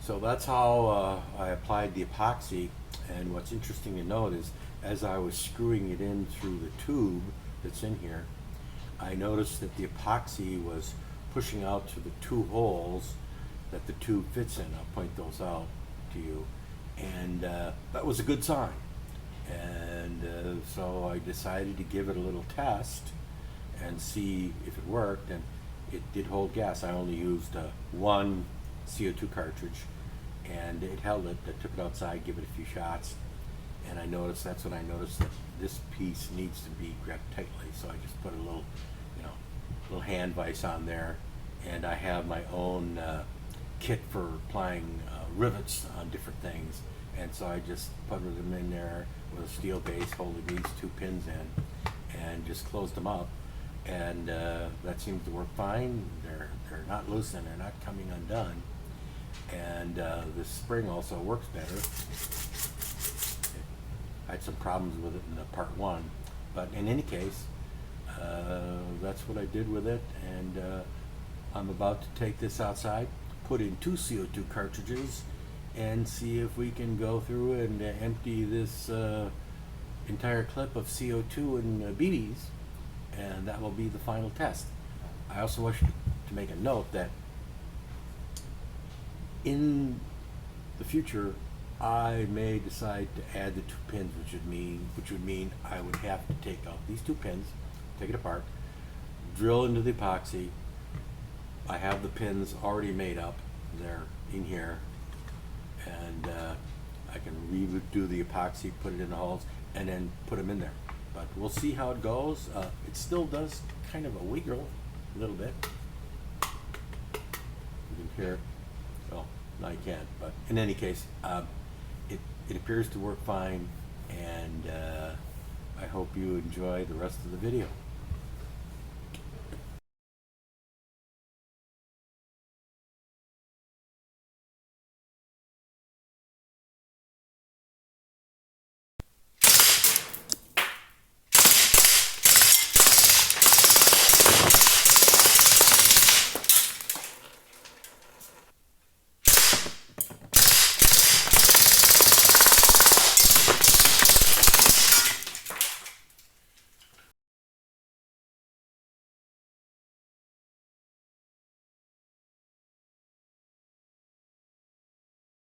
So that's how I applied the epoxy, and what's interesting to note is as I was screwing it in through the tube that's in here, I noticed that the epoxy was pushing out to the two holes that the tube fits in. I'll point those out to you, and that was a good sign. And so I decided to give it a little test and see if it worked, and it did hold gas. I only used one CO2 cartridge, and it held it. I took it outside, give it a few shots, and that's when I noticed that this piece needs to be grabbed tightly. So I just put a little, little hand vise on there, and I have my own kit for applying rivets on different things, and so I just put them in there with a steel base holding these two pins in, and just closed them up, and that seems to work fine. They're not loose and they're not coming undone, and the spring also works better. I had some problems with it in the part one, but in any case, that's what I did with it, and I'm about to take this outside, put in 2 CO2 cartridges, and see if we can go through and empty this entire clip of CO2 and BBs, and that will be the final test. I also wish to make a note that in the future I may decide to add the 2 pins, which would mean I would have to take out these 2 pins, take it apart, drill into the epoxy. I have the pins already made up, they're in here, and I can redo the epoxy, put it in the holes, and then put them in there. But we'll see how it goes. It still does kind of a wiggle a little bit. You can hear, well, no you can't, but in any case, it appears to work fine, and I hope you enjoy the rest of the video.